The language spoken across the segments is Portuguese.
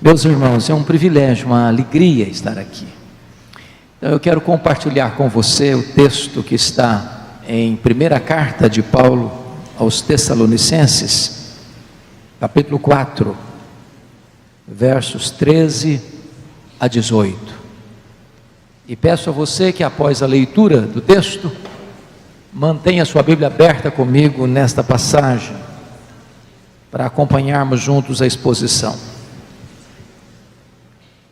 Meus irmãos, é um privilégio, uma alegria estar aqui. Então eu quero compartilhar com você o texto que está em primeira carta de Paulo aos Tessalonicenses, capítulo 4, versos 13 a 18. E peço a você que após a leitura do texto, mantenha sua Bíblia aberta comigo nesta passagem, para acompanharmos juntos a exposição.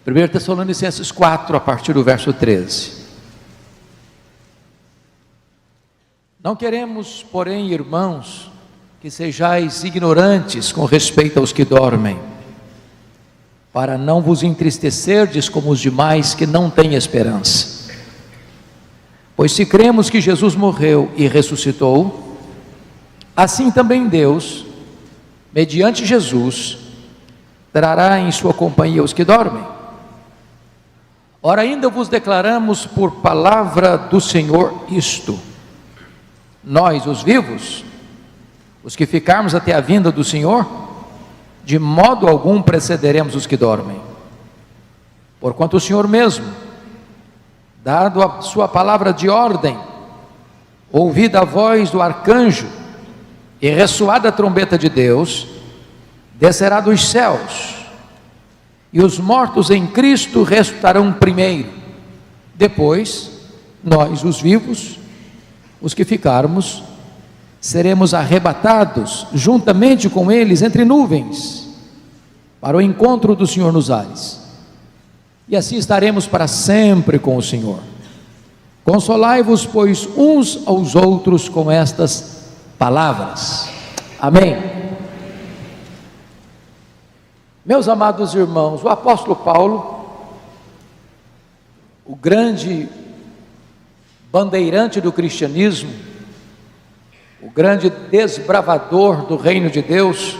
1 Tessalonicenses 4, a partir do verso 13. Não queremos, porém, irmãos, que sejais ignorantes com respeito aos que dormem, para não vos entristecerdes como os demais que não têm esperança. Pois se cremos que Jesus morreu e ressuscitou, assim também Deus, mediante Jesus, trará em sua companhia os que dormem. Ora, ainda vos declaramos por palavra do Senhor isto: nós, os vivos, os que ficarmos até a vinda do Senhor, de modo algum precederemos os que dormem. Porquanto o Senhor mesmo, dado a sua palavra de ordem, ouvida a voz do arcanjo e ressoada a trombeta de Deus, descerá dos céus, e os mortos em Cristo ressuscitarão primeiro. Depois, nós, os vivos, os que ficarmos, seremos arrebatados juntamente com eles entre nuvens, para o encontro do Senhor nos ares, e assim estaremos para sempre com o Senhor. Consolai-vos, pois, uns aos outros com estas palavras. Amém. Meus amados irmãos, o apóstolo Paulo, o grande bandeirante do cristianismo, o grande desbravador do reino de Deus,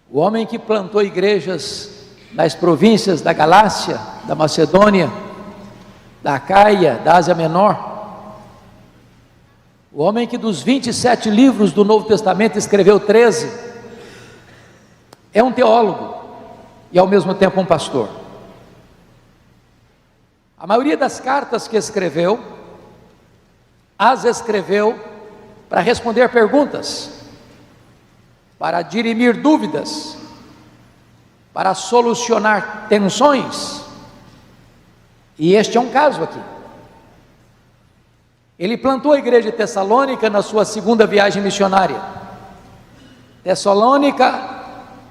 o homem que plantou igrejas nas províncias da Galácia, da Macedônia, da Acaia, da Ásia Menor, o homem que dos 27 livros do Novo Testamento escreveu 13, é um teólogo e ao mesmo tempo um pastor. A maioria das cartas que escreveu, as escreveu para responder perguntas, para dirimir dúvidas, para solucionar tensões, e este é um caso aqui. Ele plantou a igreja de Tessalônica na sua segunda viagem missionária. Tessalônica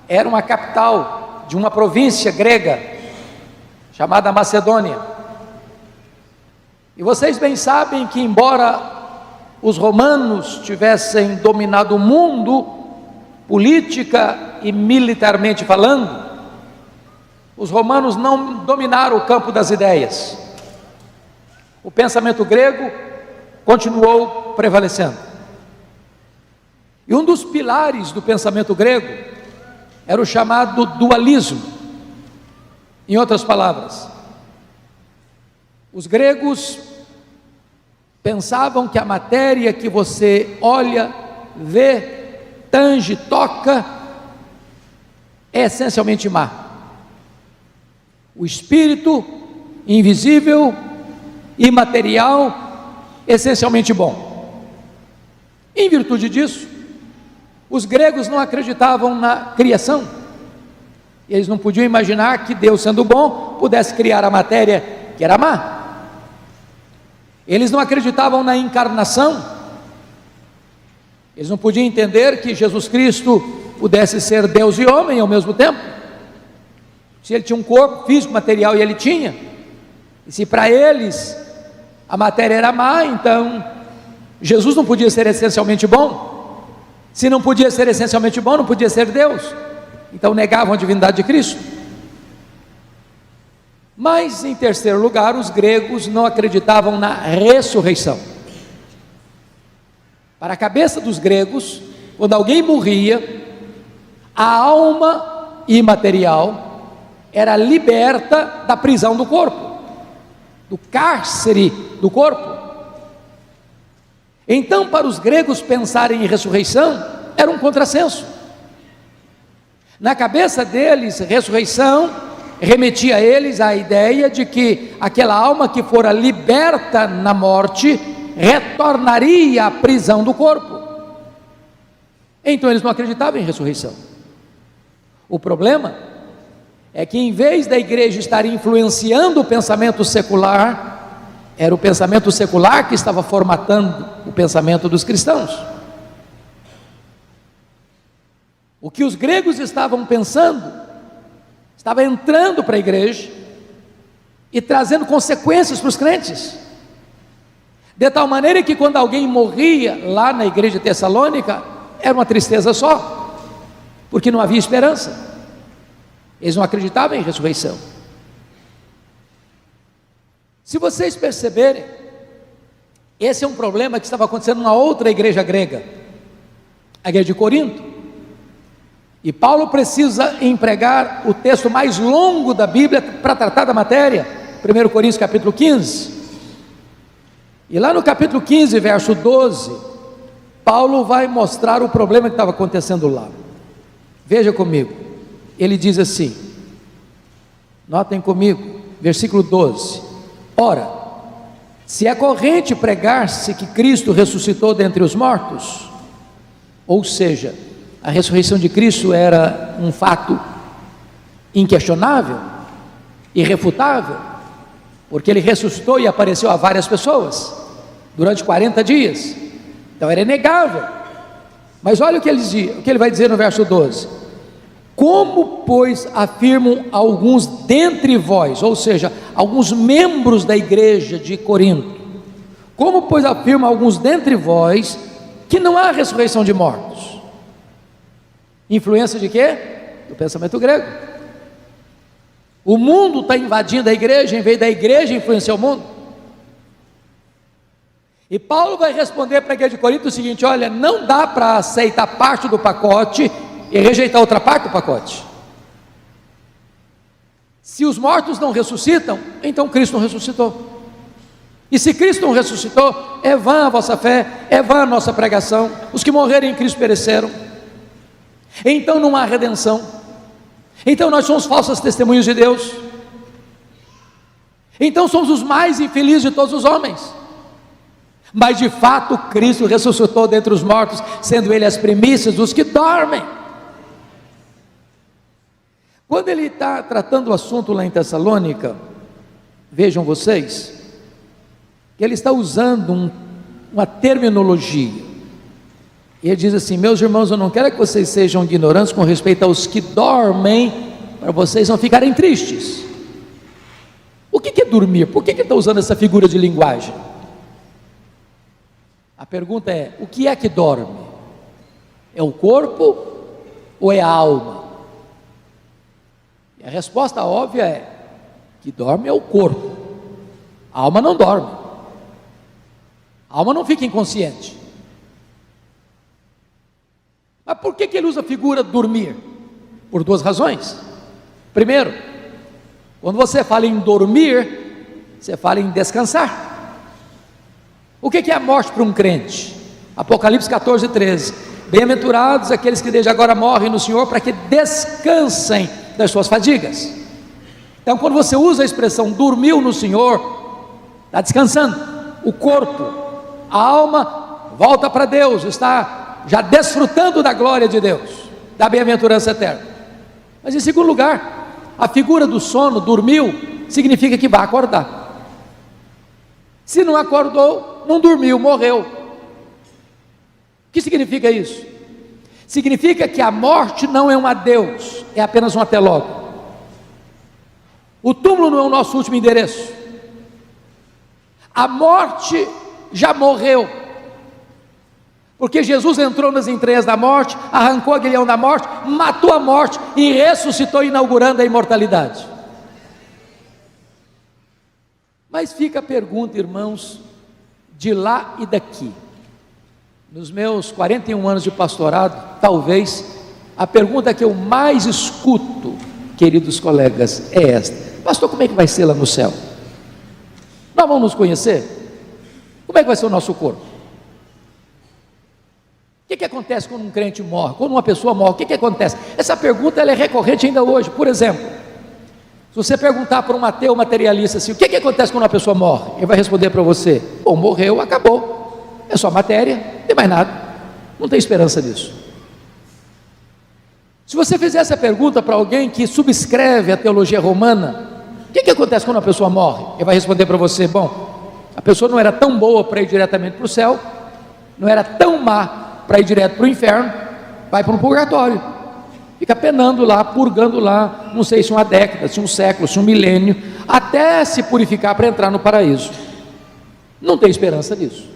era uma capital de uma província grega, chamada Macedônia, e vocês bem sabem que embora os romanos tivessem dominado o mundo, política e militarmente falando, os romanos não dominaram o campo das ideias. O pensamento grego continuou prevalecendo, e um dos pilares do pensamento grego era o chamado dualismo. Em outras palavras, os gregos pensavam que a matéria que você olha, vê, tange, toca, é essencialmente má. O espírito, invisível, imaterial, essencialmente bom. Em virtude disso, os gregos não acreditavam na criação. Eles não podiam imaginar que Deus, sendo bom, pudesse criar a matéria que era má. Eles não acreditavam na encarnação. Eles não podiam entender que Jesus Cristo pudesse ser Deus e homem ao mesmo tempo. Se ele tinha um corpo físico, material, e ele tinha, e se para eles a matéria era má, então Jesus não podia ser essencialmente bom. Se não podia ser essencialmente bom, não podia ser Deus. Então negavam a divindade de Cristo. Mas, em terceiro lugar, os gregos não acreditavam na ressurreição. Para a cabeça dos gregos, quando alguém morria, a alma imaterial era liberta da prisão do corpo, do cárcere do corpo. Então, para os gregos pensarem em ressurreição era um contrassenso. Na cabeça deles, ressurreição remetia a eles a ideia de que aquela alma que fora liberta na morte retornaria à prisão do corpo. Então eles não acreditavam em ressurreição. O problema é que, em vez da igreja estar influenciando o pensamento secular, era o pensamento secular que estava formatando o pensamento dos cristãos. O que os gregos estavam pensando estava entrando para a igreja e trazendo consequências para os crentes, de tal maneira que, quando alguém morria lá na igreja de Tessalônica, era uma tristeza só, porque não havia esperança. Eles não acreditavam em ressurreição. Se vocês perceberem, esse é um problema que estava acontecendo numa outra igreja grega, a igreja de Corinto. E Paulo precisa empregar o texto mais longo da Bíblia para tratar da matéria, 1 Coríntios capítulo 15. E lá no capítulo 15, verso 12, Paulo vai mostrar o problema que estava acontecendo lá. Veja comigo. Ele diz assim, notem comigo, versículo 12: ora, se é corrente pregar-se que Cristo ressuscitou dentre os mortos, ou seja, a ressurreição de Cristo era um fato inquestionável, irrefutável, porque ele ressuscitou e apareceu a várias pessoas durante 40 dias, então era inegável. Mas olha o que ele vai dizer no verso 12: como, pois, afirmam alguns dentre vós, ou seja, alguns membros da igreja de Corinto, como, pois, afirmam alguns dentre vós que não há ressurreição de mortos? Influência de quê? Do pensamento grego. O mundo está invadindo a igreja, em vez da igreja influenciar o mundo. E Paulo vai responder para a igreja de Corinto o seguinte: olha, não dá para aceitar parte do pacote e rejeitar outra parte do pacote. Se os mortos não ressuscitam, então Cristo não ressuscitou. E se Cristo não ressuscitou, é vã a vossa fé, é vã a nossa pregação. Os que morreram em Cristo pereceram. Então não há redenção. Então nós somos falsas testemunhas de Deus. Então somos os mais infelizes de todos os homens. Mas de fato Cristo ressuscitou dentre os mortos, sendo Ele as primícias dos que dormem. Quando ele está tratando o assunto lá em Tessalônica, vejam vocês, que ele está usando uma terminologia. Ele diz assim: meus irmãos, eu não quero que vocês sejam ignorantes com respeito aos que dormem, para vocês não ficarem tristes. O que é dormir? Por que ele está usando essa figura de linguagem? A pergunta é: o que é que dorme? É o corpo ou é a alma? A resposta óbvia é que dorme é o corpo, a alma não dorme, a alma não fica inconsciente. Mas por que ele usa a figura dormir? Por duas razões. Primeiro, quando você fala em dormir, você fala em descansar. O que é a morte para um crente? Apocalipse 14, 13: bem-aventurados aqueles que desde agora morrem no Senhor, para que descansem das suas fadigas. Então, quando você usa a expressão dormiu no Senhor, está descansando. O corpo, a alma volta para Deus, está já desfrutando da glória de Deus, da bem-aventurança eterna. Mas em segundo lugar, a figura do sono, dormiu, significa que vai acordar. Se não acordou, não dormiu, morreu. O que significa isso? Significa que a morte não é um adeus, é apenas um até logo. O túmulo não é o nosso último endereço. A morte já morreu, porque Jesus entrou nas entranhas da morte, arrancou o aguilhão da morte, matou a morte e ressuscitou, inaugurando a imortalidade. Mas fica a pergunta, irmãos, de lá e daqui. Nos meus 41 anos de pastorado, talvez a pergunta que eu mais escuto, queridos colegas, é esta: pastor, como é que vai ser lá no céu? Nós vamos nos conhecer? Como é que vai ser o nosso corpo? O O que acontece quando um crente morre? Quando uma pessoa morre, o que acontece? Essa pergunta ela é recorrente ainda hoje. Por exemplo, se você perguntar para um ateu materialista assim, o que acontece quando uma pessoa morre? Ele vai responder para você: bom, morreu, acabou, é só matéria, não tem mais nada, não tem esperança disso. Se você fizer essa pergunta para alguém que subscreve a teologia romana, o que acontece quando uma pessoa morre? Ele vai responder para você: bom, a pessoa não era tão boa para ir diretamente para o céu, não era tão má para ir direto para o inferno, vai para um purgatório, fica penando lá, purgando lá, não sei se uma década, se um século, se um milênio, até se purificar para entrar no paraíso. Não tem esperança disso.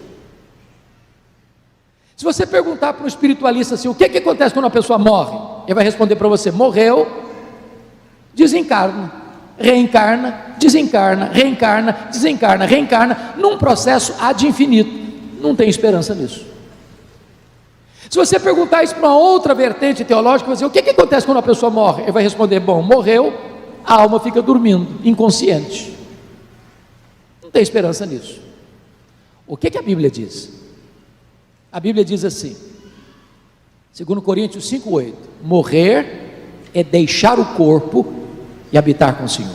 Se você perguntar para um espiritualista assim, o que acontece quando uma pessoa morre? Ele vai responder para você: morreu, desencarna, reencarna, desencarna, reencarna, desencarna, reencarna, num processo ad infinito. Não tem esperança nisso. Se você perguntar isso para uma outra vertente teológica, você vai dizer: o que acontece quando a pessoa morre? Ele vai responder: bom, morreu, a alma fica dormindo, inconsciente. Não tem esperança nisso. O que a Bíblia diz? A Bíblia diz assim, 2 Coríntios 5,8: morrer é deixar o corpo e habitar com o Senhor.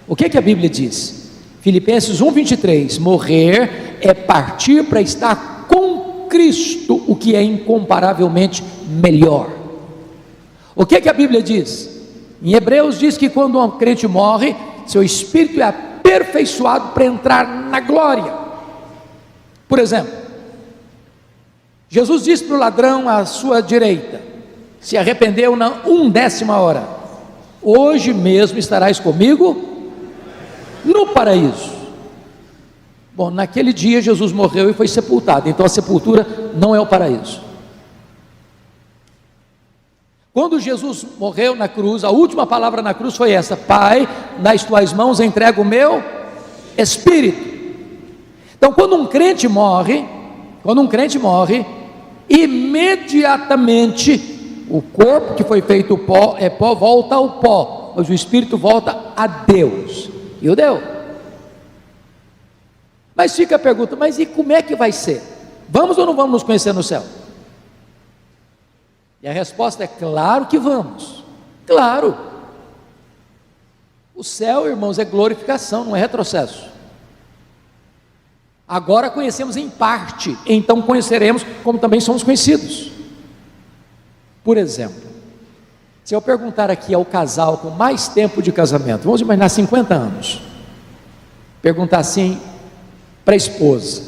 O que a Bíblia diz? Filipenses 1,23: morrer é partir para estar com Cristo, o que é incomparavelmente melhor. O que a Bíblia diz? Em Hebreus diz que quando um crente morre, seu espírito é aperfeiçoado para entrar na glória. Por exemplo, Jesus disse para o ladrão à sua direita: se arrependeu na 1/10 hora, hoje mesmo estarás comigo no paraíso. Bom, naquele dia Jesus morreu e foi sepultado, então a sepultura não é o paraíso. Quando Jesus morreu na cruz, a última palavra na cruz foi essa: Pai, nas tuas mãos entrego o meu espírito. Então quando um crente morre, imediatamente o corpo que foi feito pó, volta ao pó, mas o espírito volta a Deus, e o deu. Mas fica a pergunta: mas e como é que vai ser? Vamos ou não vamos nos conhecer no céu? E a resposta é: claro que vamos, claro. O céu, irmãos, é glorificação, não é retrocesso. Agora conhecemos em parte, então conheceremos como também somos conhecidos. Por exemplo, se eu perguntar aqui ao casal com mais tempo de casamento, vamos imaginar 50 anos, perguntar assim para a esposa: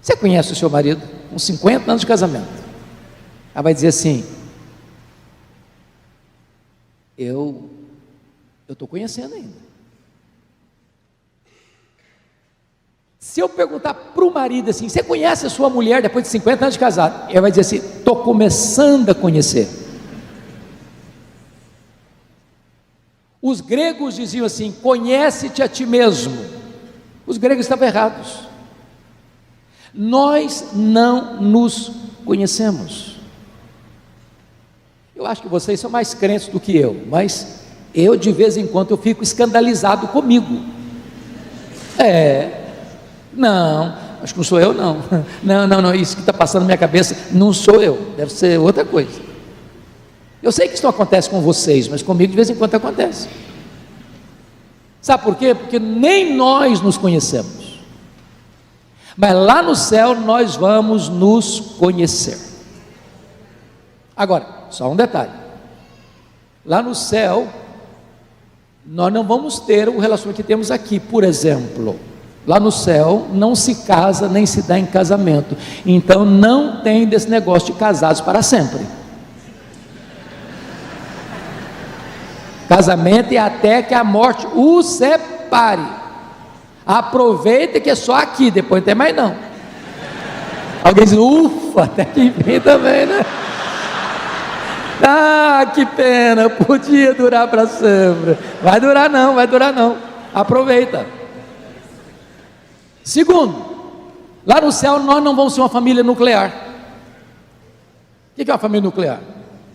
você conhece o seu marido com 50 anos de casamento? Ela vai dizer assim: eu estou conhecendo ainda. Se eu perguntar para o marido assim: você conhece a sua mulher depois de 50 anos de casado? Ele vai dizer assim: estou começando a conhecer. Os gregos diziam assim: conhece-te a ti mesmo. Os gregos estavam errados. Nós não nos conhecemos. Eu acho que vocês são mais crentes do que eu, mas eu de vez em quando eu fico escandalizado comigo. Não, acho que não sou eu não. Não, isso que está passando na minha cabeça não sou eu, deve ser outra coisa. Eu sei que isso não acontece com vocês, mas comigo de vez em quando acontece. Sabe por quê? Porque nem nós nos conhecemos, mas lá no céu nós vamos nos conhecer. Agora, só um detalhe: lá no céu nós não vamos ter o relacionamento que temos aqui. Por exemplo, lá no céu não se casa nem se dá em casamento, então não tem desse negócio de casados para sempre. Casamento é até que a morte os separe. Aproveita que é só aqui, depois não tem mais não. Alguém diz: ufa, até que vem também, né? Ah, que pena, podia durar para sempre. Vai durar não. Aproveita. Segundo, lá no céu nós não vamos ser uma família nuclear. O que é uma família nuclear?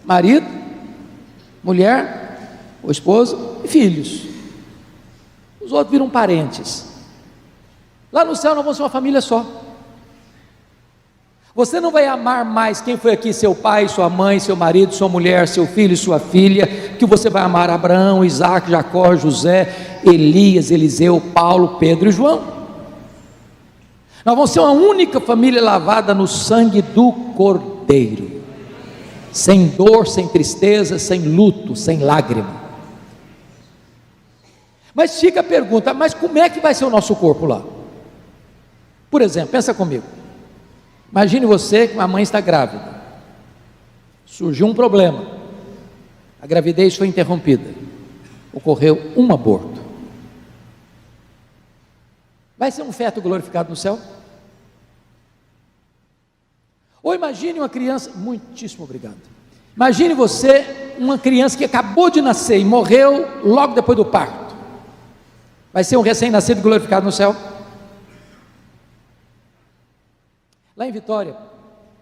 Marido, mulher, o esposo e filhos. Os outros viram parentes. Lá no céu nós vamos ser uma família só. Você não vai amar mais quem foi aqui, seu pai, sua mãe, seu marido, sua mulher, seu filho e sua filha, que você vai amar Abraão, Isaac, Jacó, José, Elias, Eliseu, Paulo, Pedro e João. Nós vamos ser uma única família lavada no sangue do Cordeiro, sem dor, sem tristeza, sem luto, sem lágrima. Mas fica a pergunta, mas como é que vai ser o nosso corpo lá? Por exemplo, pensa comigo. Imagine você que uma mãe está grávida, surgiu um problema, a gravidez foi interrompida, ocorreu um aborto. Vai ser um feto glorificado no céu? Ou imagine uma criança, muitíssimo obrigado. Imagine você, uma criança que acabou de nascer e morreu logo depois do parto. Vai ser um recém-nascido glorificado no céu? Lá em Vitória,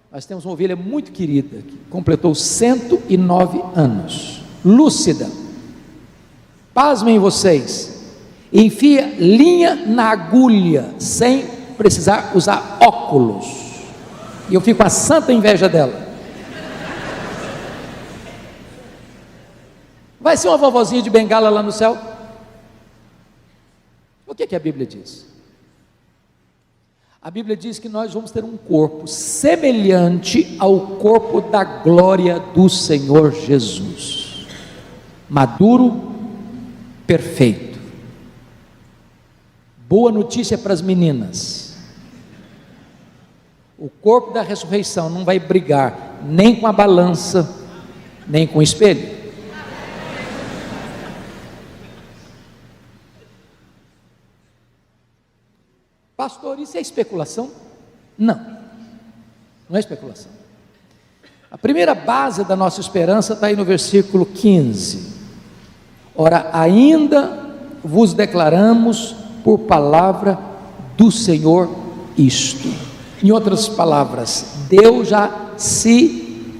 nós temos uma ovelha muito querida, que completou 109 anos, lúcida. Pasmem vocês, enfia linha na agulha, sem precisar usar óculos, e eu fico com a santa inveja dela. Vai ser uma vovozinha de bengala lá no céu? O que a Bíblia diz? A Bíblia diz que nós vamos ter um corpo semelhante ao corpo da glória do Senhor Jesus, maduro, perfeito. Boa notícia para as meninas: o corpo da ressurreição não vai brigar nem com a balança, nem com o espelho. Pastor, isso é especulação? Não, não é especulação. A primeira base da nossa esperança está aí no versículo 15. Ora, ainda vos declaramos por palavra do Senhor isto. Em outras palavras, Deus já se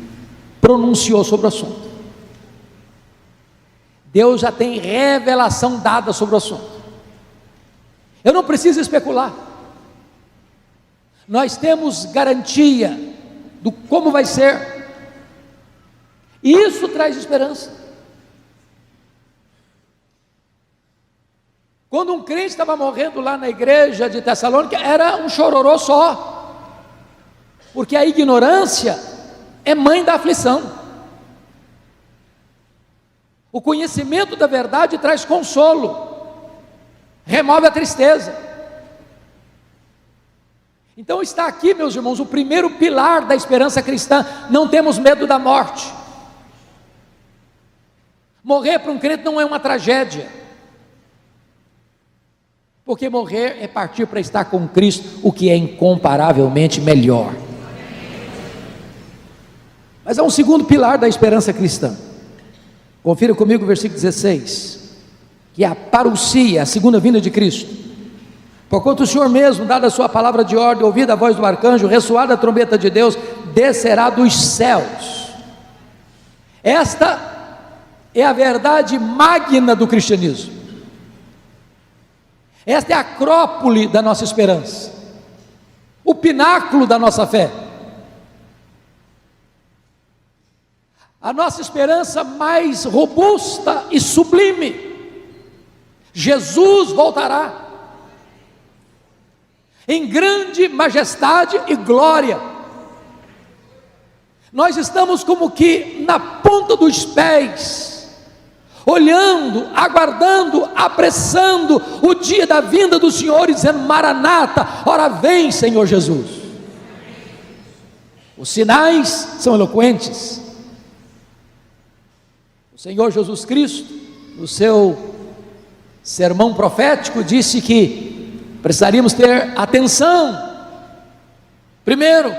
pronunciou sobre o assunto. Deus já tem revelação dada sobre o assunto. Eu não preciso especular. Nós temos garantia do como vai ser, e isso traz esperança. Quando um crente estava morrendo lá na igreja de Tessalônica, era um chororô só, porque a ignorância é mãe da aflição. O conhecimento da verdade traz consolo, remove a tristeza. Então está aqui, meus irmãos, o primeiro pilar da esperança cristã: não temos medo da morte. Morrer para um crente não é uma tragédia, porque morrer é partir para estar com Cristo, o que é incomparavelmente melhor. Mas há um segundo pilar da esperança cristã. Confira comigo o versículo 16, que é a parousia, a segunda vinda de Cristo. Porquanto o Senhor mesmo, dada a sua palavra de ordem, ouvida a voz do arcanjo, ressoada a trombeta de Deus, descerá dos céus. Esta é a verdade magna do cristianismo. Esta é a acrópole da nossa esperança, o pináculo da nossa fé, a nossa esperança mais robusta e sublime. Jesus voltará em grande majestade e glória. Nós estamos como que na ponta dos pés, olhando, aguardando, apressando o dia da vinda do Senhor, dizendo: Maranata, ora vem, Senhor Jesus. Os sinais são eloquentes. O Senhor Jesus Cristo, no seu sermão profético, disse que precisaríamos ter atenção. Primeiro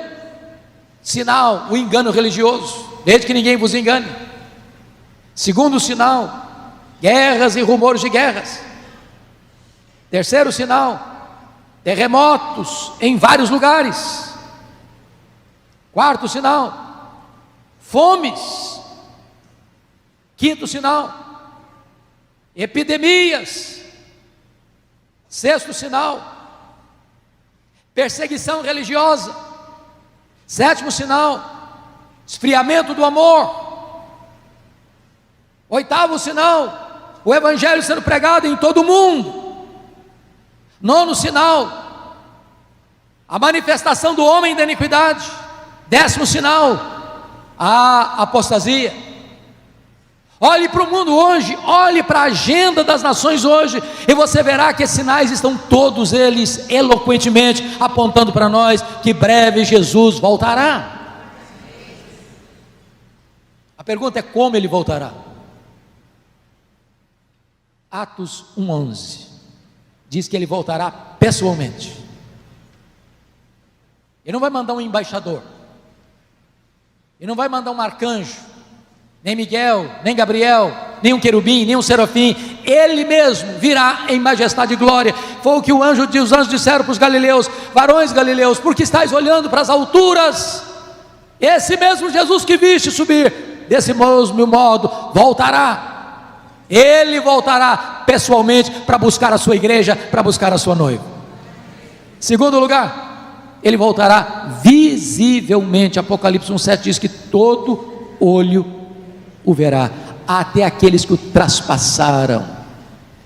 sinal, o engano religioso, desde que ninguém vos engane. Segundo sinal, guerras e rumores de guerras. Terceiro sinal, terremotos em vários lugares. Quarto sinal, fomes. Quinto sinal, epidemias. Sexto sinal, perseguição religiosa. Sétimo sinal, esfriamento do amor. Oitavo sinal, o evangelho sendo pregado em todo o mundo. Nono sinal, a manifestação do homem da iniquidade. Décimo sinal, a apostasia. Olhe para o mundo hoje, olhe para a agenda das nações hoje, e você verá que esses sinais estão todos eles eloquentemente apontando para nós que breve Jesus voltará. A pergunta é como ele voltará. Atos 1:11 diz que ele voltará pessoalmente. Ele não vai mandar um embaixador, ele não vai mandar um arcanjo, nem Miguel, nem Gabriel, nem um querubim, nem um serafim. Ele mesmo virá em majestade e glória. Foi o que os anjos disseram para os galileus: varões galileus, porque estáis olhando para as alturas? Esse mesmo Jesus que viste subir, desse mesmo modo voltará. Ele voltará pessoalmente para buscar a sua igreja, para buscar a sua noiva. Segundo lugar, ele voltará visivelmente. Apocalipse 1:7 diz que todo olho o verá, até aqueles que o traspassaram.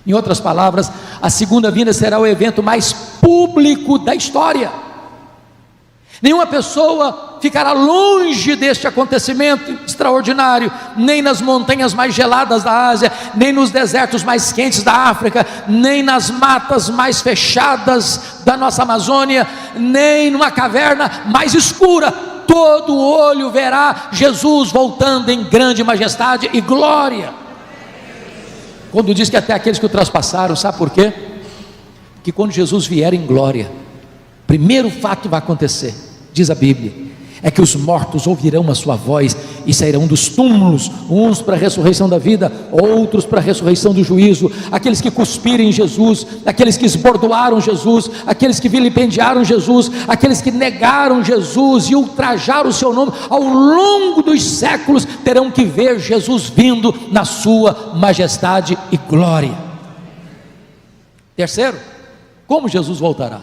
Em outras palavras, a segunda vinda será o evento mais público da história. Nenhuma pessoa ficará longe deste acontecimento extraordinário, nem nas montanhas mais geladas da Ásia, nem nos desertos mais quentes da África, nem nas matas mais fechadas da nossa Amazônia, nem numa caverna mais escura. Todo olho verá Jesus voltando em grande majestade e glória. Quando diz que até aqueles que o traspassaram, sabe por quê? Que quando Jesus vier em glória, primeiro fato que vai acontecer, diz a Bíblia, é que os mortos ouvirão a sua voz e sairão dos túmulos, uns para a ressurreição da vida, outros para a ressurreição do juízo. Aqueles que cuspirem Jesus, aqueles que esbordoaram Jesus, aqueles que vilipendiaram Jesus, aqueles que negaram Jesus e ultrajaram o seu nome ao longo dos séculos, terão que ver Jesus vindo na sua majestade e glória. Terceiro, como Jesus voltará?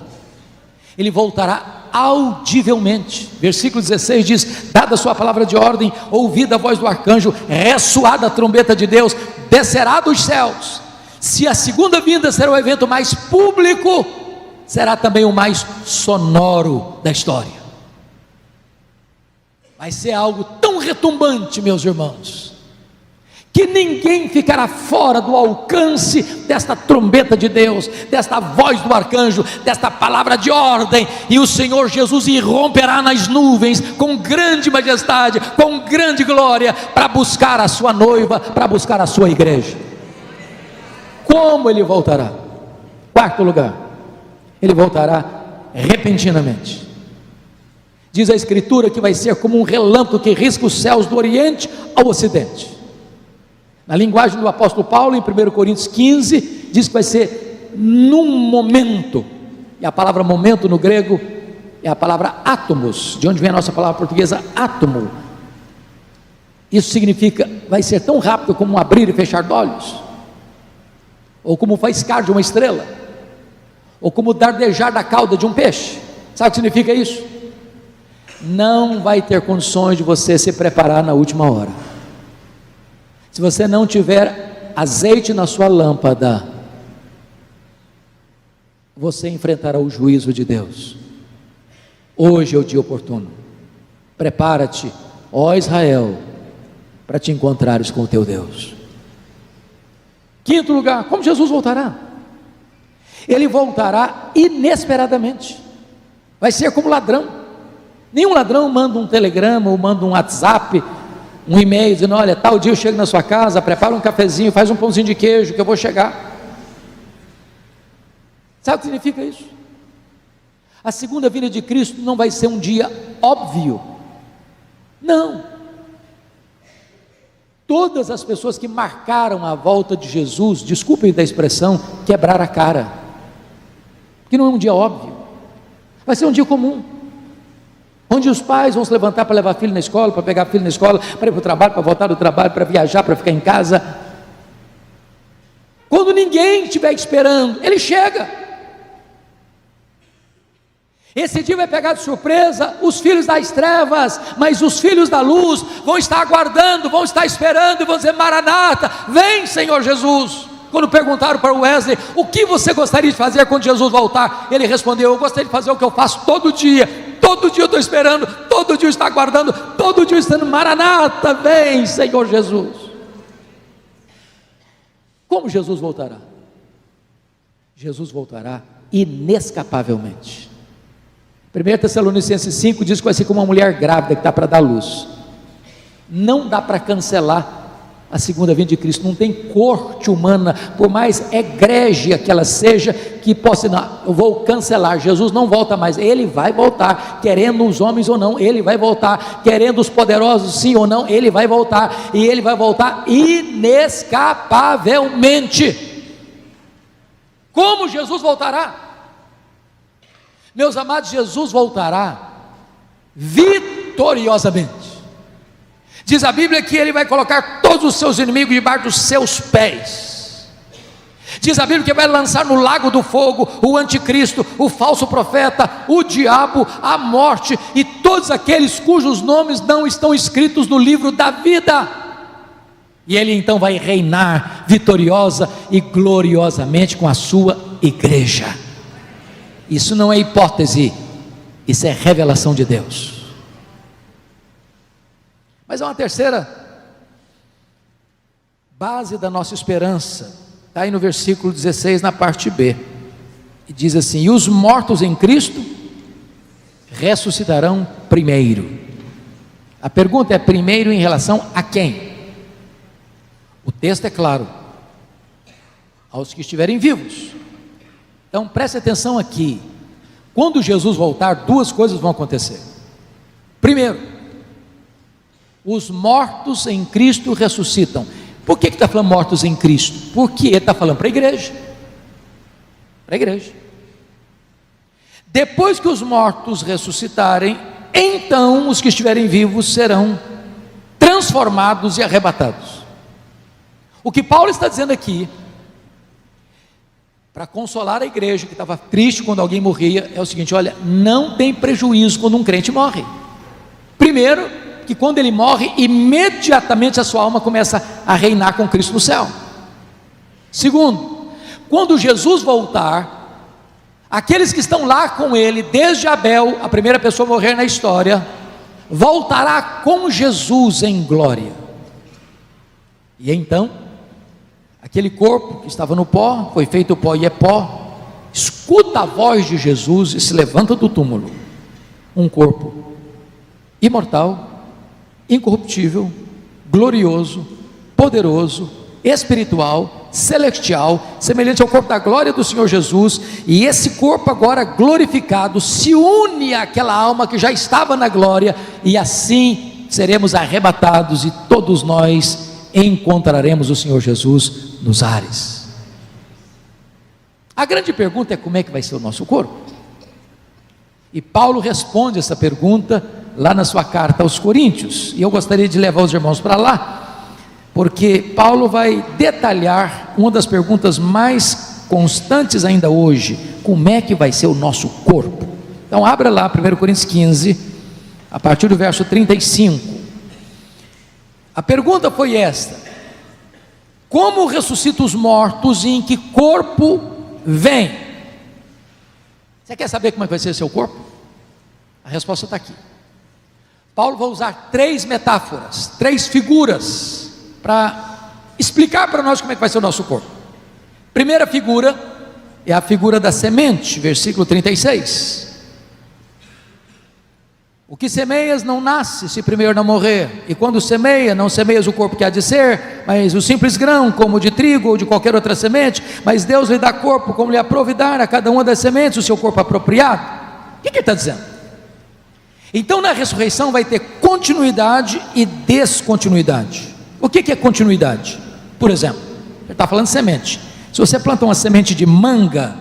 Ele voltará audivelmente. Versículo 16 diz: dada a sua palavra de ordem, ouvida a voz do arcanjo, ressoada a trombeta de Deus, descerá dos céus. Se a segunda vinda será o evento mais público, será também o mais sonoro da história. Vai ser algo tão retumbante, meus irmãos, que ninguém ficará fora do alcance desta trombeta de Deus, desta voz do arcanjo, desta palavra de ordem, e o Senhor Jesus irromperá nas nuvens com grande majestade, com grande glória, para buscar a sua noiva, para buscar a sua igreja. Como ele voltará? Quarto lugar, ele voltará repentinamente. Diz a Escritura que vai ser como um relâmpago que risca os céus do oriente ao ocidente. Na linguagem do apóstolo Paulo, em 1 Coríntios 15, diz que vai ser num momento, e a palavra momento no grego é a palavra átomos, de onde vem a nossa palavra portuguesa átomo. Isso significa, vai ser tão rápido como um abrir e fechar de olhos, ou como o faiscar de uma estrela, ou como o dardejar da cauda de um peixe. Sabe o que significa isso? Não vai ter condições de você se preparar na última hora. Se você não tiver azeite na sua lâmpada, você enfrentará o juízo de Deus. Hoje é o dia oportuno. Prepara-te, ó Israel, para te encontrares com o teu Deus. Quinto lugar, como Jesus voltará? Ele voltará inesperadamente. Vai ser como ladrão. Nenhum ladrão manda um telegrama ou manda um WhatsApp, um e-mail dizendo: olha, tal dia eu chego na sua casa, prepara um cafezinho, faz um pãozinho de queijo que eu vou chegar. Sabe o que significa isso? A segunda vinda de Cristo não vai ser um dia óbvio. Não. Todas as pessoas que marcaram a volta de Jesus, desculpem da expressão, quebraram a cara, porque não é um dia óbvio. Vai ser um dia comum, onde os pais vão se levantar para levar filho na escola, para pegar filho na escola, para ir para o trabalho, para voltar do trabalho, para viajar, para ficar em casa. Quando ninguém estiver esperando, ele chega. Esse dia vai pegar de surpresa os filhos das trevas, mas os filhos da luz vão estar aguardando, vão estar esperando e vão dizer: Maranata, vem Senhor Jesus. Quando perguntaram para o Wesley: o que você gostaria de fazer quando Jesus voltar? Ele respondeu: eu gostaria de fazer o que eu faço todo dia eu estou esperando, todo dia eu estou aguardando, todo dia eu estou dizendo: Maranata, vem Senhor Jesus. Como Jesus voltará? Jesus voltará inescapavelmente. 1 Tessalonicenses 5 diz que vai ser como uma mulher grávida que está para dar luz. Não dá para cancelar a segunda vinda de Cristo. Não tem corte humana, por mais egrégia que ela seja, que possa, não, eu vou cancelar. Jesus não volta mais. Ele vai voltar, querendo os homens ou não, ele vai voltar, querendo os poderosos sim ou não, ele vai voltar, e ele vai voltar inescapavelmente. Como Jesus voltará? Meus amados, Jesus voltará vitoriosamente. Diz a Bíblia que ele vai colocar todos os seus inimigos debaixo dos seus pés. Diz a Bíblia que vai lançar no lago do fogo o anticristo, o falso profeta, o diabo, a morte e todos aqueles cujos nomes não estão escritos no livro da vida. E ele então vai reinar vitoriosa e gloriosamente com a sua igreja. Isso não é hipótese, isso é revelação de Deus. Mas há uma terceira base da nossa esperança, está aí no versículo 16, na parte B, e diz assim: e os mortos em Cristo ressuscitarão primeiro. A pergunta é: primeiro em relação a quem? O texto é claro: aos que estiverem vivos. Então preste atenção aqui. Quando Jesus voltar, duas coisas vão acontecer. Primeiro, os mortos em Cristo ressuscitam. Por que está falando mortos em Cristo? Porque ele está falando para a igreja. Para a igreja. Depois que os mortos ressuscitarem, então os que estiverem vivos serão transformados e arrebatados. O que Paulo está dizendo aqui, para consolar a igreja que estava triste quando alguém morria, é o seguinte: olha, não tem prejuízo quando um crente morre. Primeiro, que quando ele morre, imediatamente a sua alma começa a reinar com Cristo no céu. Segundo, quando Jesus voltar, aqueles que estão lá com ele, desde Abel, a primeira pessoa a morrer na história, voltará com Jesus em glória. E então, aquele corpo que estava no pó, foi feito pó e é pó, escuta a voz de Jesus e se levanta do túmulo. Um corpo imortal, incorruptível, glorioso, poderoso, espiritual, celestial, semelhante ao corpo da glória do Senhor Jesus. E esse corpo agora glorificado se une àquela alma que já estava na glória, e assim seremos arrebatados e todos nós encontraremos o Senhor Jesus nos ares. A grande pergunta é: como é que vai ser o nosso corpo? E Paulo responde essa pergunta lá na sua carta aos Coríntios, e eu gostaria de levar os irmãos para lá, porque Paulo vai detalhar uma das perguntas mais constantes ainda hoje: como é que vai ser o nosso corpo? Então abra lá 1 Coríntios 15, a partir do verso 35. A pergunta foi esta: como ressuscita os mortos e em que corpo vem? Você quer saber como é que vai ser seu corpo? A resposta está aqui. Paulo vai usar três metáforas, três figuras, para explicar para nós como é que vai ser o nosso corpo. Primeira figura é a figura da semente, versículo 36. O que semeias não nasce se primeiro não morrer, e quando semeia, não semeias o corpo que há de ser, mas o simples grão, como de trigo ou de qualquer outra semente, mas Deus lhe dá corpo como lhe aprouve dar a cada uma das sementes o seu corpo apropriado. O que ele está dizendo? Então na ressurreição vai ter continuidade e descontinuidade. O que é continuidade? Por exemplo, ele está falando de semente. Se você planta uma semente de manga,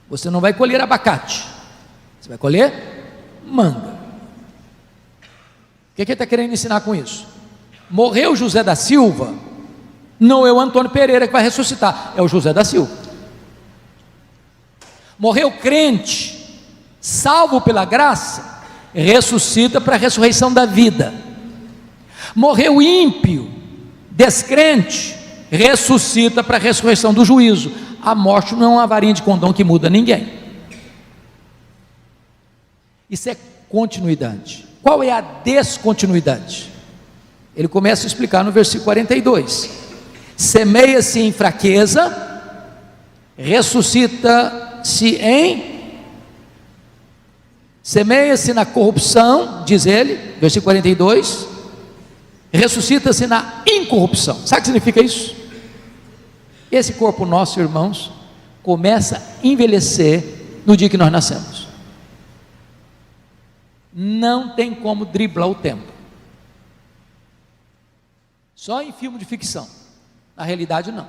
você não vai colher abacate, você vai colher manga. O que ele está querendo ensinar com isso? Morreu José da Silva, não é o Antônio Pereira que vai ressuscitar, é o José da Silva. Morreu crente, salvo pela graça, ressuscita para a ressurreição da vida. Morreu ímpio, descrente, ressuscita para a ressurreição do juízo. A morte não é uma varinha de condão que muda ninguém. Isso é continuidade. Qual é a descontinuidade? Ele começa a explicar no versículo 42. Semeia-se em fraqueza, ressuscita-se semeia-se na corrupção, diz ele, versículo 42, ressuscita-se na incorrupção. Sabe o que significa isso? Esse corpo nosso, irmãos, começa a envelhecer no dia que nós nascemos. Não tem como driblar o tempo. Só em filme de ficção. Na realidade, não.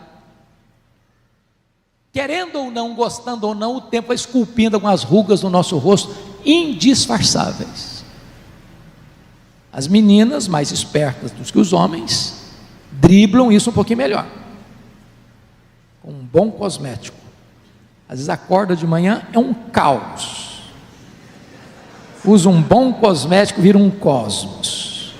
Querendo ou não, gostando ou não, o tempo vai esculpindo algumas rugas no nosso rosto, indisfarçáveis. As meninas, mais espertas do que os homens, driblam isso um pouquinho melhor. Com um bom cosmético. Às vezes acorda de manhã, é um caos. Usa um bom cosmético, vira um cosmos.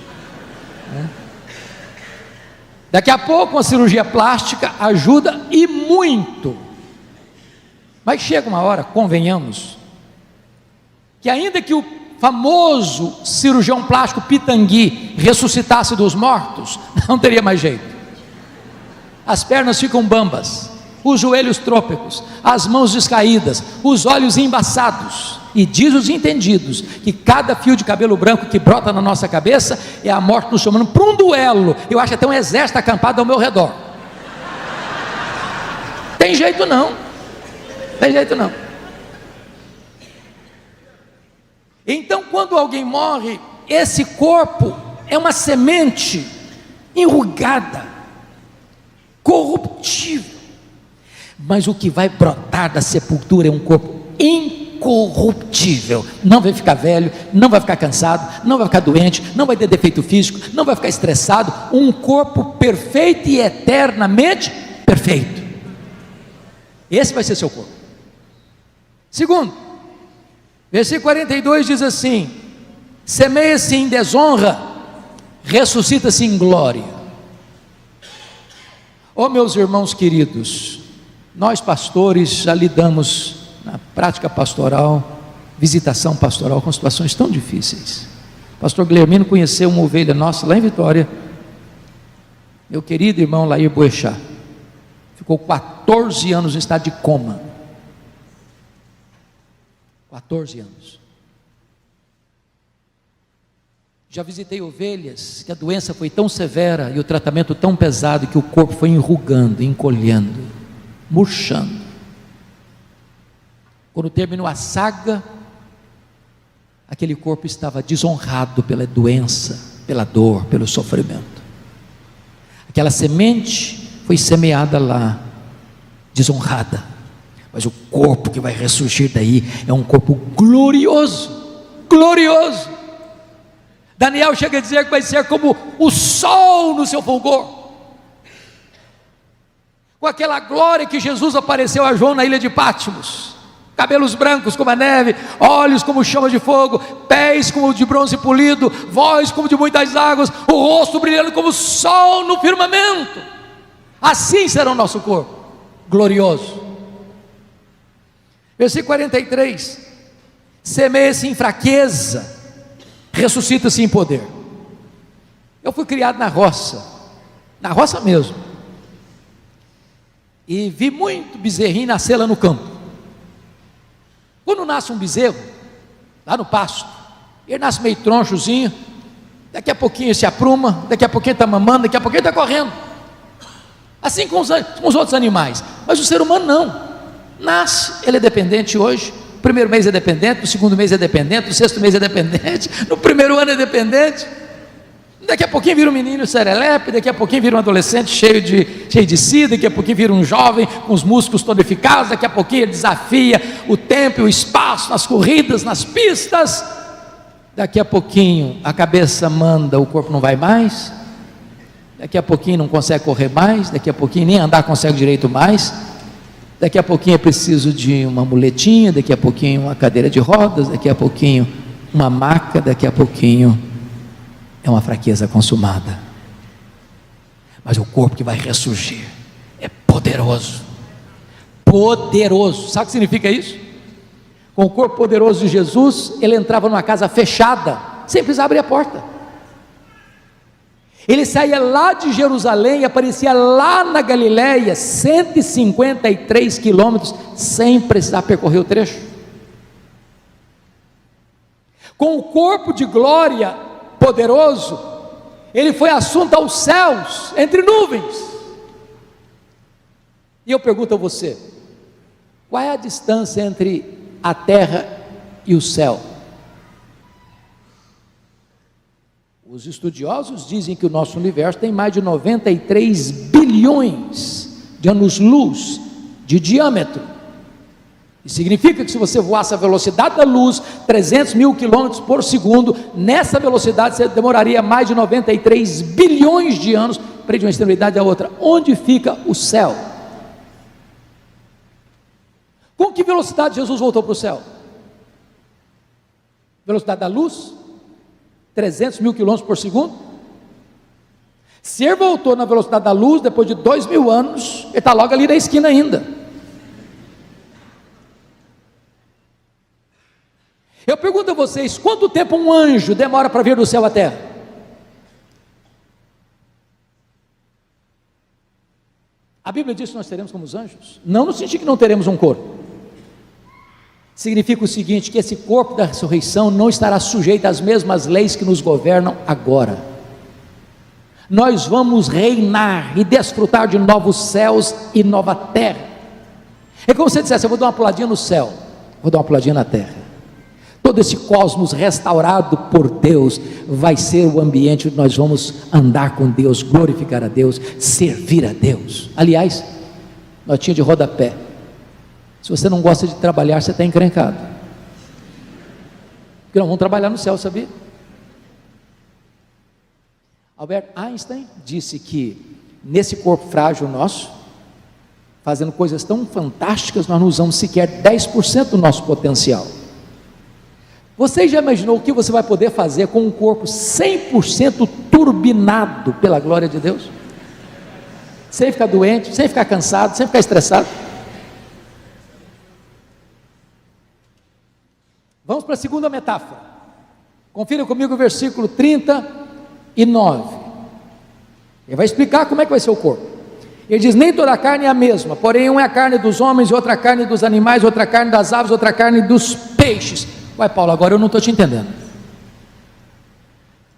Daqui a pouco uma cirurgia plástica ajuda e muito. Mas chega uma hora, convenhamos, que ainda que o famoso cirurgião plástico Pitangui ressuscitasse dos mortos, não teria mais jeito. As pernas ficam bambas, os joelhos trôpegos, as mãos descaídas, os olhos embaçados. E diz os entendidos que cada fio de cabelo branco que brota na nossa cabeça é a morte nos chamando para um duelo. Eu acho até um exército acampado ao meu redor. Tem jeito não. Tem jeito não. Então, quando alguém morre, esse corpo é uma semente enrugada, corruptível. Mas o que vai brotar da sepultura é um corpo incorruptível. Não vai ficar velho, não vai ficar cansado, não vai ficar doente, não vai ter defeito físico, não vai ficar estressado. Um corpo perfeito e eternamente perfeito. Esse vai ser seu corpo. Segundo, versículo 42 diz assim: semeia-se em desonra, ressuscita-se em glória. Oh, meus irmãos queridos, nós pastores já lidamos na prática pastoral, visitação pastoral, com situações tão difíceis. O pastor Guilhermino conheceu uma ovelha nossa lá em Vitória, meu querido irmão Lair Boechat, ficou 14 anos em estado de coma. 14 anos. Já visitei ovelhas que a doença foi tão severa e o tratamento tão pesado que o corpo foi enrugando, encolhendo, murchando. Quando terminou a saga, aquele corpo estava desonrado pela doença, pela dor, pelo sofrimento. Aquela semente foi semeada lá, desonrada, mas o corpo que vai ressurgir daí é um corpo glorioso, glorioso. Daniel chega a dizer que vai ser como o sol no seu fulgor, com aquela glória que Jesus apareceu a João na ilha de Patmos, cabelos brancos como a neve, olhos como chama de fogo, pés como de bronze polido, voz como de muitas águas, o rosto brilhando como o sol no firmamento. Assim será o nosso corpo, glorioso. Versículo 43, semeia-se em fraqueza, ressuscita-se em poder. Eu fui criado na roça mesmo, e vi muito bezerrinho nascer lá no campo. Quando nasce um bezerro, lá no pasto, ele nasce meio tronchozinho, daqui a pouquinho se apruma, daqui a pouquinho está mamando, daqui a pouquinho está correndo, assim com os outros animais. Mas o ser humano não, nasce, ele é dependente hoje, no primeiro mês é dependente, no segundo mês é dependente, no sexto mês é dependente, no primeiro ano é dependente, daqui a pouquinho vira um menino serelepe, daqui a pouquinho vira um adolescente cheio de si, daqui a pouquinho vira um jovem com os músculos tonificados, daqui a pouquinho ele desafia o tempo e o espaço, nas corridas, nas pistas, daqui a pouquinho a cabeça manda, o corpo não vai mais, daqui a pouquinho não consegue correr mais, daqui a pouquinho nem andar consegue direito mais, Daqui a pouquinho é preciso de uma muletinha, daqui a pouquinho uma cadeira de rodas, daqui a pouquinho uma maca, daqui a pouquinho é uma fraqueza consumada. Mas o corpo que vai ressurgir é poderoso. Poderoso. Sabe o que significa isso? Com o corpo poderoso de Jesus, ele entrava numa casa fechada, sem precisar abrir a porta. Ele saía lá de Jerusalém e aparecia lá na Galiléia, 153 quilômetros, sem precisar percorrer o trecho. Com o corpo de glória poderoso, ele foi assunto aos céus, entre nuvens. E eu pergunto a você, qual é a distância entre a terra e o céu? Os estudiosos dizem que o nosso universo tem mais de 93 bilhões de anos-luz de diâmetro. Isso significa que se você voasse a velocidade da luz, 300 mil quilômetros por segundo, nessa velocidade você demoraria mais de 93 bilhões de anos para ir de uma extremidade à outra. Onde fica o céu? Com que velocidade Jesus voltou para o céu? Velocidade da luz? 300 mil quilômetros por segundo? Se ele voltou na velocidade da luz, depois de 2000 anos, ele está logo ali na esquina ainda. Eu pergunto a vocês, quanto tempo um anjo demora para vir do céu à terra? A Bíblia diz que nós teremos como os anjos? Não no sentido que não teremos um corpo. Significa o seguinte, que esse corpo da ressurreição não estará sujeito às mesmas leis que nos governam agora. Nós vamos reinar e desfrutar de novos céus e nova terra. É como se você dissesse, eu vou dar uma puladinha no céu, vou dar uma puladinha na terra. Todo esse cosmos restaurado por Deus vai ser o ambiente onde nós vamos andar com Deus, glorificar a Deus, servir a Deus. Aliás, notinha de rodapé, se você não gosta de trabalhar, você está encrencado, porque não vão trabalhar no céu, sabia? Albert Einstein disse que nesse corpo frágil nosso, fazendo coisas tão fantásticas, nós não usamos sequer 10% do nosso potencial. Você já imaginou o que você vai poder fazer com um corpo 100% turbinado pela glória de Deus? Sem ficar doente, sem ficar cansado, sem ficar estressado. Vamos para a segunda metáfora. Confira comigo o versículo 39. Ele vai explicar como é que vai ser o corpo. Ele diz, nem toda a carne é a mesma, porém uma é a carne dos homens, outra a carne dos animais, outra a carne das aves, outra a carne dos peixes. Ué, Paulo, agora eu não estou te entendendo.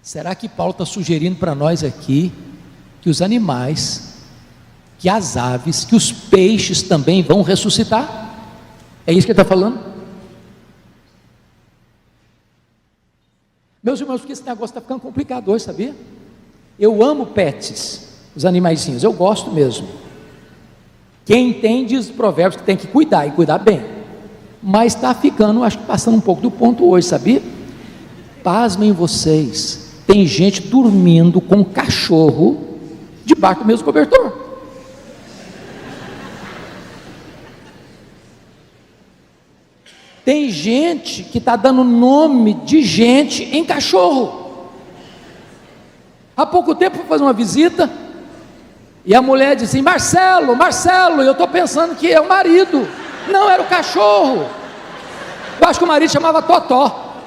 Será que Paulo está sugerindo para nós aqui que os animais, que as aves, que os peixes também vão ressuscitar? É isso que ele está falando? Meus irmãos, porque esse negócio está ficando complicado hoje, sabia? Eu amo pets, os animaizinhos, eu gosto mesmo. Quem entende os provérbios que tem que cuidar e cuidar bem. Mas está ficando, acho que passando um pouco do ponto hoje, sabia? Pasmem vocês, tem gente dormindo com cachorro debaixo do mesmo cobertor. Tem gente que está dando nome de gente em cachorro. Há pouco tempo fui fazer uma visita e a mulher disse assim, Marcelo, Marcelo, eu estou pensando que é o marido. Não, era o cachorro. Eu acho que o marido chamava Totó.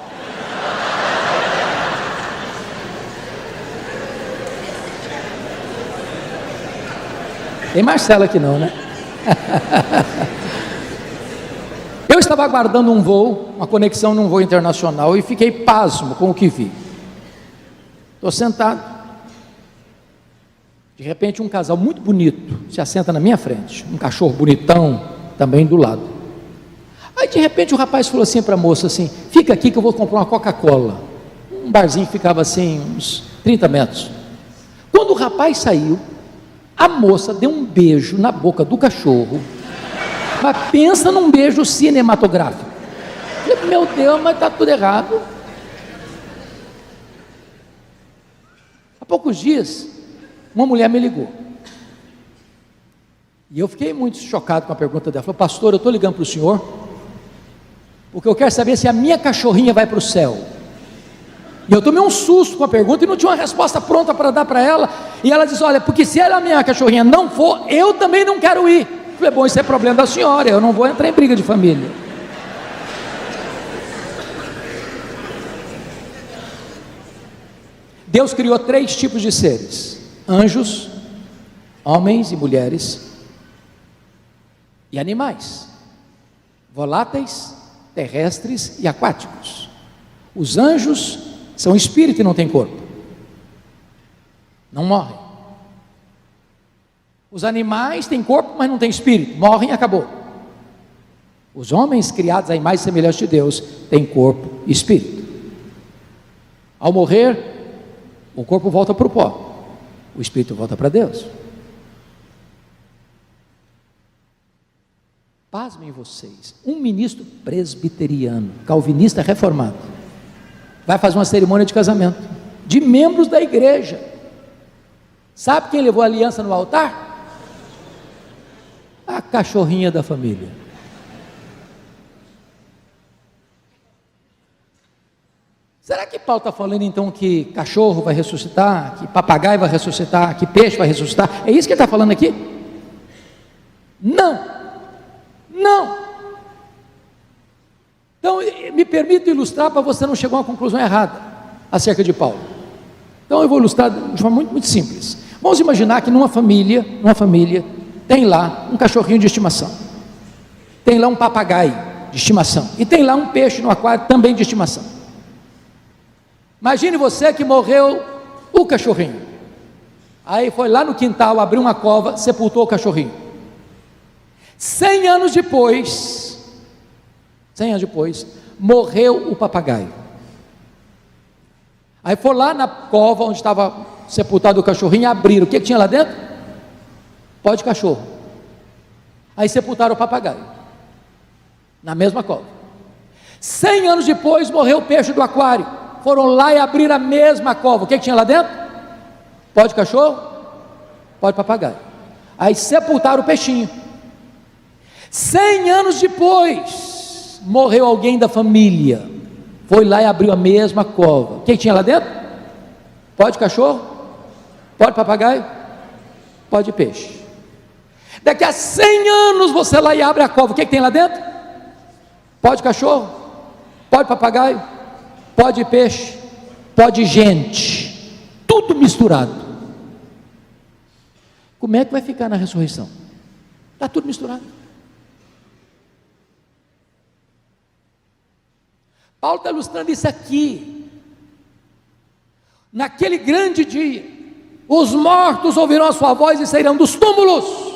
Tem Marcelo aqui não, né? Eu estava aguardando um voo, uma conexão num voo internacional, e fiquei pasmo com o que vi. Estou sentado, de repente um casal muito bonito se assenta na minha frente, um cachorro bonitão também do lado. Aí de repente o rapaz falou assim para a moça assim, fica aqui que eu vou comprar uma Coca-Cola. Um barzinho que ficava assim uns 30 metros. Quando o rapaz saiu, a moça deu um beijo na boca do cachorro. Mas pensa num beijo cinematográfico. Meu Deus, mas está tudo errado. Há poucos dias uma mulher me ligou E eu fiquei muito chocado com a pergunta dela. Falou: pastor, eu estou ligando para o senhor, porque eu quero saber se a minha cachorrinha vai para o céu. E eu tomei um susto com a pergunta e não tinha uma resposta pronta para dar para ela. E ela disse: olha, porque se a minha cachorrinha não for, eu também não quero ir. Eu falei: bom, isso é problema da senhora, eu não vou entrar em briga de família. Deus criou 3 tipos de seres: anjos, homens e mulheres, e animais, voláteis, terrestres e aquáticos. Os anjos são espírito e não têm corpo, não morrem. Os animais têm corpo, mas não têm espírito, morrem e acabou. Os homens criados à imagem e semelhança de Deus têm corpo e espírito. Ao morrer, o corpo volta para o pó, o espírito volta para Deus. Pasmem vocês, um ministro presbiteriano, calvinista reformado, vai fazer uma cerimônia de casamento de membros da igreja. Sabe quem levou a aliança no altar? A cachorrinha da família. Será que Paulo está falando então que cachorro vai ressuscitar, que papagaio vai ressuscitar, que peixe vai ressuscitar? É isso que ele está falando aqui? Não. Então, me permito ilustrar para você não chegar a uma conclusão errada acerca de Paulo. Então, eu vou ilustrar de forma muito, muito simples. Vamos imaginar que numa família tem lá um cachorrinho de estimação, tem lá um papagaio de estimação, e tem lá um peixe no aquário também de estimação. Imagine você que morreu o cachorrinho, aí foi lá no quintal, abriu uma cova, sepultou o cachorrinho. 100 anos depois, morreu o papagaio. Aí foi lá na cova onde estava sepultado o cachorrinho, abriram, o que tinha lá dentro? Pó de cachorro. Aí sepultaram o papagaio na mesma cova. 100 anos depois morreu o peixe do aquário, foram lá e abriram a mesma cova, o que tinha lá dentro? Pó de cachorro, pó de papagaio. Aí sepultaram o peixinho. 100 anos depois, morreu alguém da família, foi lá e abriu a mesma cova, o que tinha lá dentro? Pó de cachorro, pó de papagaio, pó de peixe. Daqui a 100 anos você lá e abre a cova, o que tem lá dentro? Pó de cachorro, pó de papagaio, pó de peixe, pó de gente, tudo misturado. Como é que vai ficar na ressurreição? Está tudo misturado. Paulo está ilustrando isso aqui. Naquele grande dia, os mortos ouvirão a sua voz e sairão dos túmulos.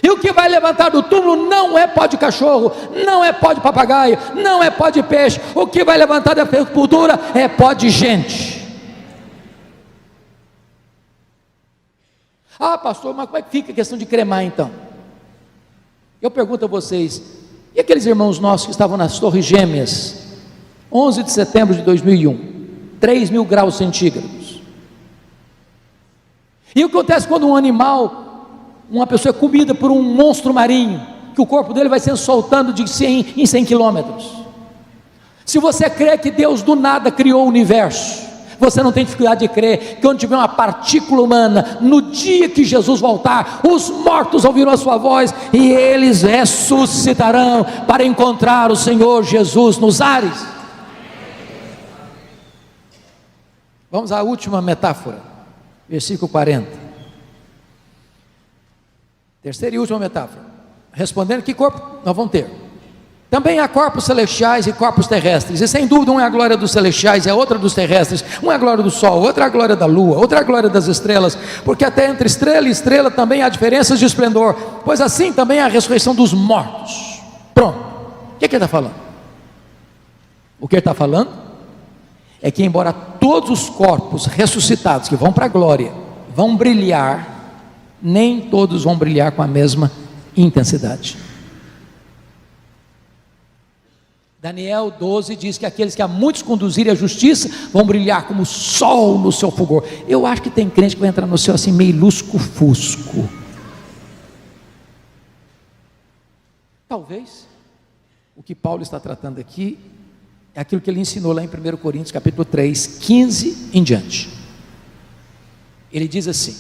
E o que vai levantar do túmulo não é pó de cachorro, não é pó de papagaio, não é pó de peixe. O que vai levantar da sepultura é pó de gente. Ah, pastor, mas como é que fica a questão de cremar então? Eu pergunto a vocês, e aqueles irmãos nossos que estavam nas Torres Gêmeas, 11 de setembro de 2001, 3.000 graus centígrados. E o que acontece quando um animal, uma pessoa é comida por um monstro marinho, que o corpo dele vai sendo soltando de 100 em 100 quilômetros? Se você crê que Deus do nada criou o universo, você não tem dificuldade de crer que onde tiver uma partícula humana, no dia que Jesus voltar, os mortos ouvirão a sua voz e eles ressuscitarão para encontrar o Senhor Jesus nos ares. Vamos à última metáfora, versículo 40. Terceira e última metáfora. Respondendo, que corpo nós vamos ter? Também há corpos celestiais e corpos terrestres, e sem dúvida um é a glória dos celestiais e a outra dos terrestres. Um é a glória do sol, outra é a glória da lua, outra é a glória das estrelas, porque até entre estrela e estrela também há diferenças de esplendor, pois assim também há a ressurreição dos mortos. Pronto, o que ele está falando? O que ele está falando é que embora todos os corpos ressuscitados que vão para a glória vão brilhar, nem todos vão brilhar com a mesma intensidade. Daniel 12 diz que aqueles que a muitos conduzirem à justiça vão brilhar como o sol no seu fulgor. Eu acho que tem crente que vai entrar no céu assim meio lusco-fusco. talvez o que Paulo está tratando aqui é aquilo que ele ensinou lá em 1 Coríntios capítulo 3, 15 em diante. Ele diz assim: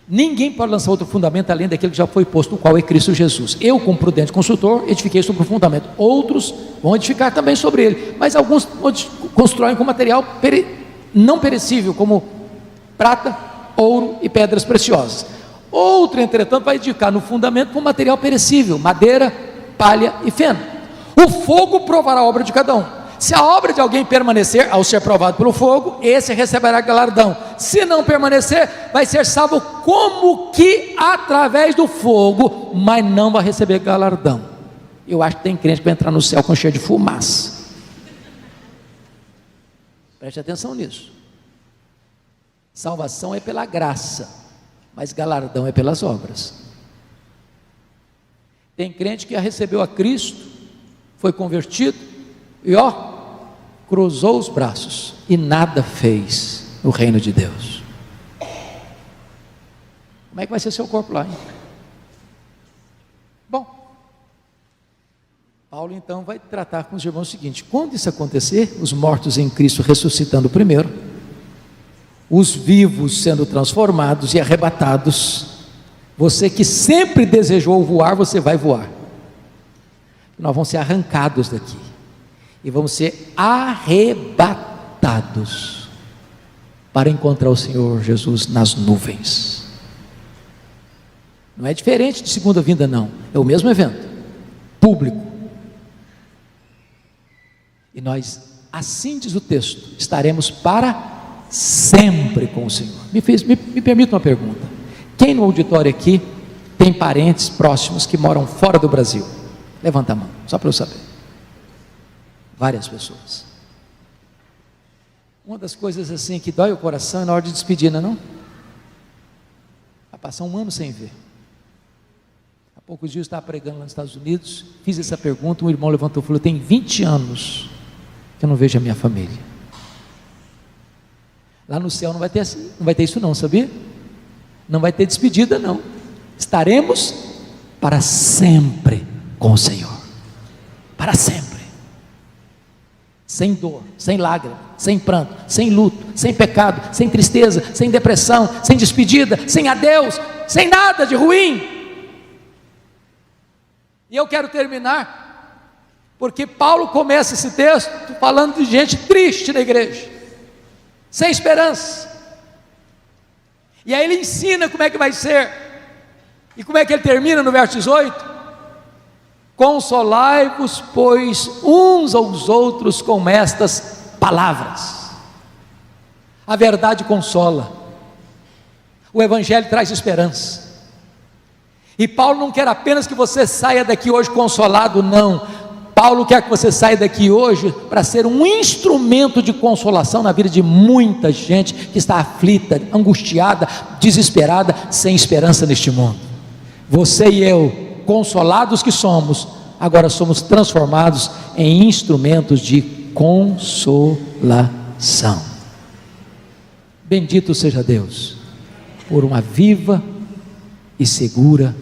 ninguém pode lançar outro fundamento além daquele que já foi posto, o qual é Cristo Jesus. Eu, como prudente consultor, edifiquei sobre o fundamento. Outros vão edificar também sobre ele, mas alguns constroem com material não perecível, como prata, ouro e pedras preciosas. Outro, entretanto, vai edificar no fundamento com material perecível, madeira, palha e feno. O fogo provará a obra de cada um. Se a obra de alguém permanecer, ao ser provado pelo fogo, esse receberá galardão. Se não permanecer, vai ser salvo como que através do fogo, mas não vai receber galardão. Eu acho que tem crente que vai entrar no céu com cheio de fumaça. Preste atenção nisso. Salvação é pela graça, mas galardão é pelas obras. Tem crente que já recebeu a Cristo, foi convertido e cruzou os braços e nada fez no reino de Deus. Como é que vai ser seu corpo lá, hein? Bom, Paulo então vai tratar com os irmãos o seguinte: quando isso acontecer, os mortos em Cristo ressuscitando primeiro, os vivos sendo transformados e arrebatados, você que sempre desejou voar, você vai voar. Nós vamos ser arrancados daqui e vamos ser arrebatados para encontrar o Senhor Jesus nas nuvens. Não é diferente de segunda vinda, não, é o mesmo evento público. E nós, assim diz o texto, estaremos para sempre com o Senhor. Me permita uma pergunta: quem no auditório aqui tem parentes próximos que moram fora do Brasil? Levanta a mão, só para eu saber. Várias pessoas. Uma das coisas assim que dói o coração é na hora de despedir, não é não? Vai passar um ano sem ver. Há poucos dias eu estava pregando lá nos Estados Unidos, fiz essa pergunta, um irmão levantou e falou: tem 20 anos que eu não vejo a minha família. Lá no céu não vai ter assim, não vai ter isso não, sabia? Não vai ter despedida não. Estaremos para sempre com o Senhor, para sempre, sem dor, sem lágrima, sem pranto, sem luto, sem pecado, sem tristeza, sem depressão, sem despedida, sem adeus, sem nada de ruim. E eu quero terminar, porque Paulo começa esse texto falando de gente triste na igreja, sem esperança, e aí ele ensina como é que vai ser, e como é que ele termina no verso 18: consolai-vos, pois, uns aos outros com estas palavras. A verdade consola, o Evangelho traz esperança, e Paulo não quer apenas que você saia daqui hoje consolado, não. Paulo quer que você saia daqui hoje para ser um instrumento de consolação na vida de muita gente que está aflita, angustiada, desesperada, sem esperança neste mundo. Você e eu, consolados que somos, agora somos transformados em instrumentos de consolação. Bendito seja Deus por uma viva e segura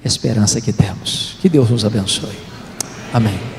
esperança que temos. Que Deus nos abençoe. Amém.